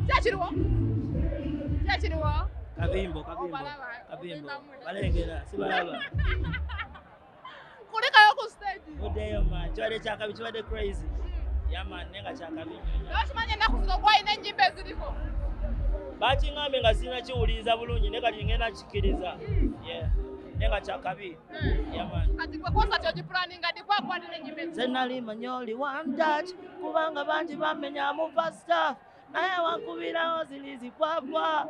Kyakiriwo? Kabimbo. Balengera, sibalaba. Kulikayo ku stage. Odeyo man, chwade chakabi chwade crazy. Yeah man, nenga chakabi. Lwakimanya ennaku zino gwalina ennyimba eziriko. Bakiŋŋambye nga sirina kiwuliriza bulungi ne kati ngenda kikkiriza. Yeah. Nenga chakabi. Yeah man. Kati gwe concert ogipulaninga ddi kwakwanira ennyimba eziriko? Nze nali manyoli one touch kubanga bangi bamenyamu fasta naye wankubirawo ziri zikwagwa.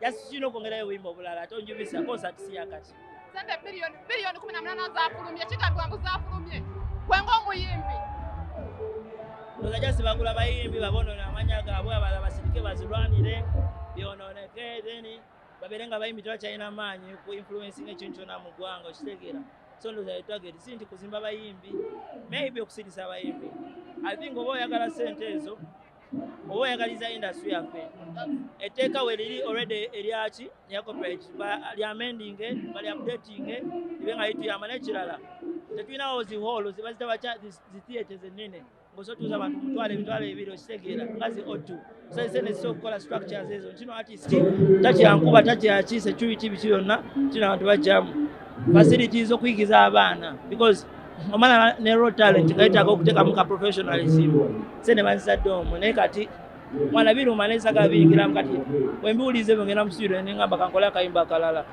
Just kino kwongerayo wimbo bulala ate onjubisa concert si yakati. Sente bilioni 18 zaafulumye kigambibwa ngu zaafulumye gwe ng'omuyimbi. Ndoza just bagula bayimbi babonona amanya gaabwe abalala basirike bazirwanire byonooneke then babeere nga bayimbi tebakyalina maanyi ku influencing ekintu kyonna mu ggwanga okitegeera. So ndoza yetwageti si nti kuzimba bayimbi maybe okusirisa abayimbi. I think oba oyagala sente ezo oba oyagaliza industry yaffe etteeka we liri already eryaki ya copyright lyamendinge bali updatinge libe nga lituyamba n'ekirala tetulinawo ziholo ziba zitabakya zitheatres ennene ng'osotuuza abantu emitwalo ebiri okitegeera nga zi O2 tusazise nezisobola okukola structures ezo kino artist takyankuba takyaki security biki byonna kino abantu bajjamu facilities okuyigiza abaana because omwana ne raw talent gaitaka okuteekamu ka professionalism sene banzadde omwo naye kati mwana biruma nesaga biyingiramu kati wembiwulize ngenda mu studio nengamba kankola akayimba akalala.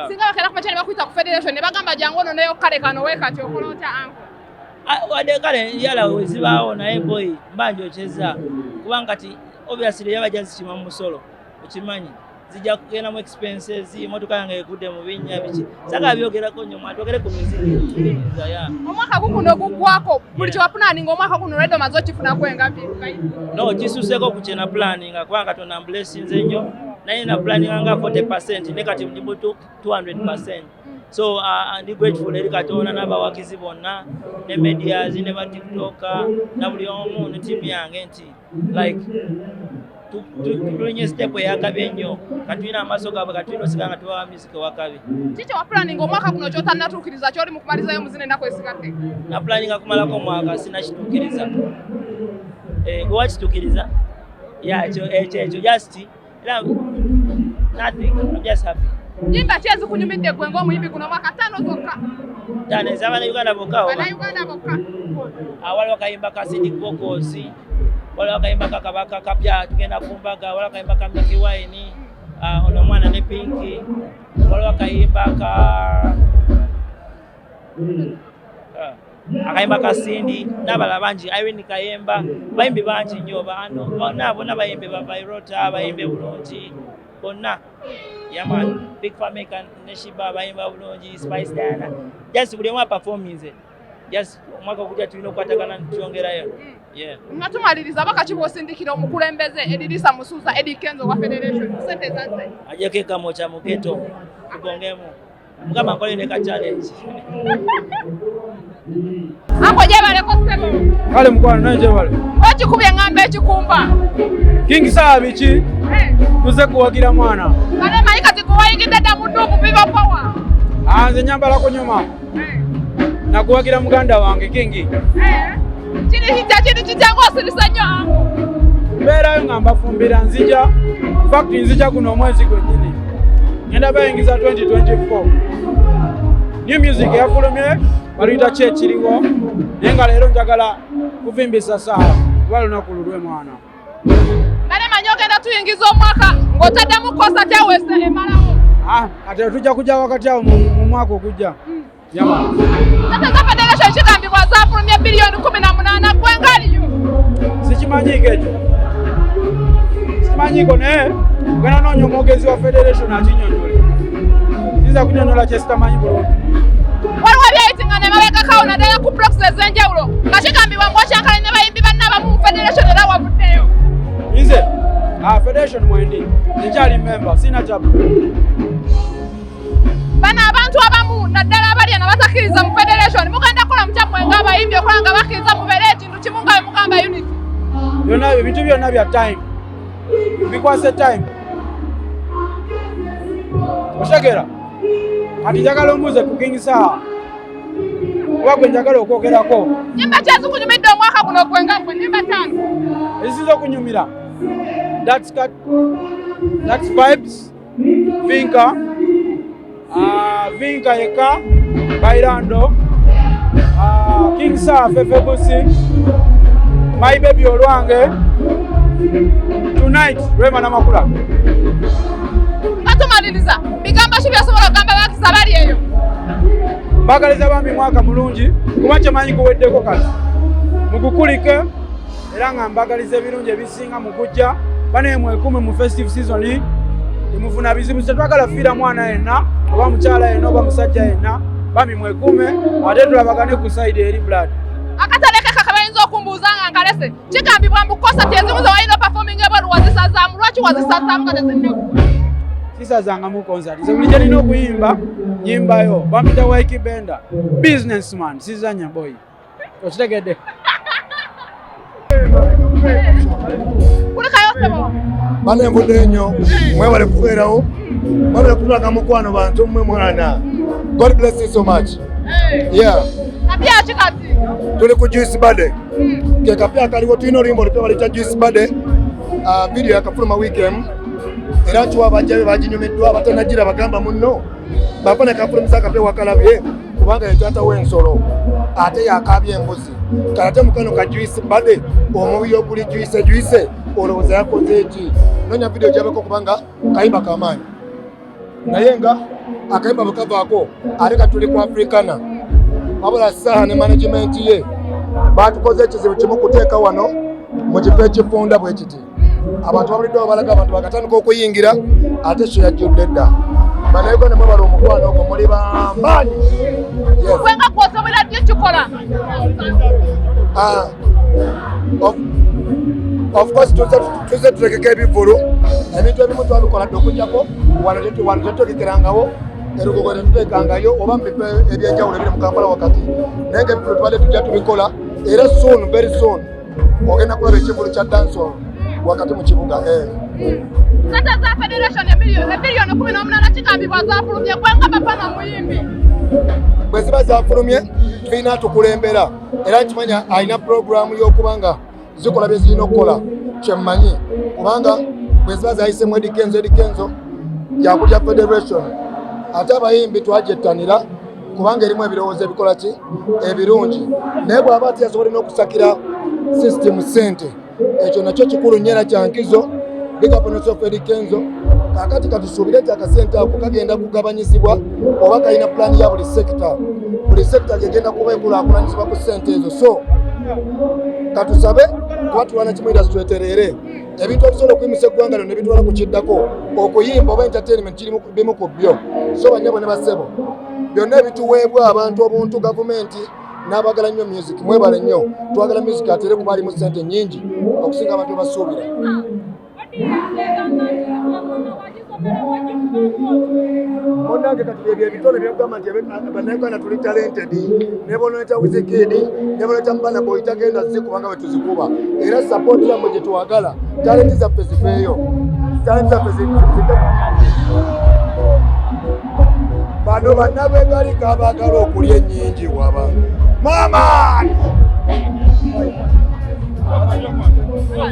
Singa bakera kumakyali bakuyita ku federation ne bagamba jangu ono neyo kale kano we kati okola otya anko? Wadde kale yala wezibaawo naye boy mbanja okyeza kubanga kati obviously yabajja zikima mu musolo okimanyi zijja kugenda mu expenses emotoka yange egudde mu binnya biki saka byogerako nnyo mwantu ogere ku muziki ya omwaka guno guggwako buli kye wapunaninga omwaka guno olwedde omaze okifunako engabi? No kisuseeko ku kyena planinga kubanga Katonda blessings ennyo naye na planinga nga 40% ne kati ndi 200%. So ndi grateful eri Katonda n'abawagizi bonna ne medias ne ba TikToker na buli omu ne team yange nti like tulinye step eyakabi ennyo katulina amaaso gaabwe katulina osiga nga tubawa music wakabi. Kiki wa planning omwaka guno kyotannatuukiriza kyoli mu kumalizayo muzina ennaku esigadde? Na planninga kumalako omwaka sinakituukiriza. Gwe wakituukiriza? Ekyo just nothing. I'm just happy. Nyimba ki ezikunyumidde gwe ng'omuyimbi guno omwaka 5 zokka? 5 ez'Abannayuganda bokka. Bannayuganda bokka. Waliwo akayimba ka Cindy Bokosi, waliwo akayimba ka Kabaka Kapya tugenda ku mbaga, waliwo akayimba ka Milky Wine, ono omwana ne Pinky, waliwo akayimba ka Cindy n'abalala bangi Irene Kayemba bayimbi bangi nnyo bonna bayimbi babairota bayimbi bulungi bonna. Yeah man, Big Fameka Neshiba bayimba bulungi Spice Diana just buli omu performance just omwaka ogujja tulina okukwatagana tukyongerayo. Yeah. Nga tumaliriza bakaki bw'osindikira omukulembeze Edirisa Musuuza Eddie Kenzo wa Federation sente zanze ajjako ekamo kya muketo tugongemu mugamba nkole ne ka challenge. Anko gyebaleko ssebo kale mukwano naye gyebale okikubye ngamba ekikumba King saa biki tuze kuwagira mwana kale manyi kati kuwayingidde dda mu dduuku Viva Power nze nyambalako nyuma nakuwagira muganda wange Kingi kiri kityangu osirisa nnyo anko mbeerayo nga mbafumbira nzija fact nzija guno omwezi gwennyini ngenda bayingiza 2024 new music yafulumye baluyita ki ekiriwo naye nga leero njagala kuvimbisa saala kuba lunaku lulwe mwana kale manyi ogenda tuyingiza omwaka ng'otaddemu kosa tyawese emalawo ate tujja kujja wakati awo mu mwaka ogujja sente za federation kigambibwa zaafulumye bilioni 18 gwengaliyo sikimanyiko ekyo sikimanyiko naye genda noonya omwogezi wa federation akinyonyole sinza kunyonyola kyesitamanyi bulungi waliwo ebyayitinga ne babekakawo naddala ku proxy ez'enjawulo nga kigambibwa ng'okyankala ne bayimbi bannabamu mu federation era wavuddeyo nze federation mwendi nkyali member sina tabu bano abantu abamu naddala abalya na batakkiriza mu federation mugenda kukola mukyamwe ng'abayimbi okola nga bakkiriza mubeere ekintu kimu nga mugamba unity byonna ebintu byonna bya time bikwase time otegera kati njagala ombuuze ku King Saa oba gwe njagala okwogerako. Nyimba ki ezikunyumidde omwaka guno gwe nga gwe nyimba 5 ezisinza okunyumira Dax Vibes, Vinka Yeka, Bailando, King Sa, Fefe Busi, My Baby Olwange, Tonight, Rema Namakula. Katumaliriza, bigamba ki byasobola okugamba bakisa bali eyo? Mbagaliza bambi mwaka mulungi, kuba kyamanyi guweddeko kati. Mugukulike, era nga mbagaliza ebirungi ebisinga mu kujja, bane mwekume mu festive season, temufuna bizibu. Tetwagala fiira mwana yenna, oba mukyala yenna, oba musajja yenna, bambi mwekume, ate tulabagane ku side eri blood. Akataleke kakabayinza okumbuuza nga nkalese, kigambibwa mbu konsati ezimu ze walina performing ebweru wazisazaamu, lwaki wazisazaamu nga tezinneku? Sisazangamu konsati, ze buli gye nina okuyimba, nyimbayo. Bampita Ykee Bender, businessman, sizanya boy. Okitegedde? Kulikayo sebo? Bane mbudde nnyo, mwebale kubeerawo, mwebale kutulaga mukwano bantu mmwe mwana. God bless you so much. Yeah. Kapya ki kati? Tuli ku Juice Bade. Ke kapya kaliwo tulina oluyimba olupya balita Juice Bade. Video yakafuluma weekend. Era kiwa bajjabe baginyumiddwa abatanagira bagamba munno. Bafana kafulumisa kapya wakalabye kubanga yetaata w'ensolo. Ate yakabye embuzi. Kalate mukano ka Juice Bade omubiri oguli Juice olowooza yakoze eki. Nonya video gyabako kubanga kayimba kamaanyi. Naye nga akayimba bukavaako aleka tuli ku Africana. Wabula Saha ne management ye batukoze ekizibu kimu kuteeka wano mu kifo ekifunda bwe kiti. Abantu babulidde balaga abantu bakatandika okuyingira ate kyo yajjudde dda. Banayigo ne mwebala omukwano ogwo muli bamaanyi. Gwenga kwosobera ddi kikola? Of course tuze tutegeka ebivulu ebintu ebimu twabikola dde okugjako wano tetutegekerangawo erugogo tetuteekangayo oba mubifo ebyenjawulo ebiri mu Kampala wakati naye ngaebivulu tubadde tujja tubikola era soon very soon ogenda kulaba ekivulu kya dancehall wakati mu kibuga. Sente za federation emiliyoni 18 kigambibwa zaafulumye Gwenga Bafana muyimbi. Bwe ziba zaafulumye tulina tukulembera era nkimanya alina puroguramu y'okubanga zikola bye zirina okukola kyemmanyi kubanga bwe ziba zayisemu edikenzo yakulya federation ate abayimbi twagyettanira kubanga erimu ebirowoozo ebikola ki ebirungi naye bw'aba ati yasobola n'okusakira system sente ekyo nakyo kikulu nnyo era kyankizo bigaponoso edikenzo kakati katusuubire nti akasente ako kagenda kugabanyizibwa oba kalina pulaani ya buli sekita gegenda kuba ekulaakulanyizibwa ku sente ezo. So katusabe kuba tulwana kimu industry etereere ebintu ebisobola okuyimusa eggwanga lino ne bitwala ku kiddako okuyimba oba entertainment kiri bimu ku byo. So banyabo ne basebo byonna ebituweebwa abantu obuntu gavumenti n'abagala nnyo music mwebale nnyo twagala music atere kuba alimu sente nnyingi okusinga abantu basuubira. Monange kati ebyo ebitone byagamba nti bannayuganda tuli talented ne boneta Wizkid ne boneta Mbana Boy tagenda zikubanga bwe tuzikuba era support yamwe gye tuwagala talent zaffe zifeeyo bano bannabegalika abagala okulya ennyingi waba mama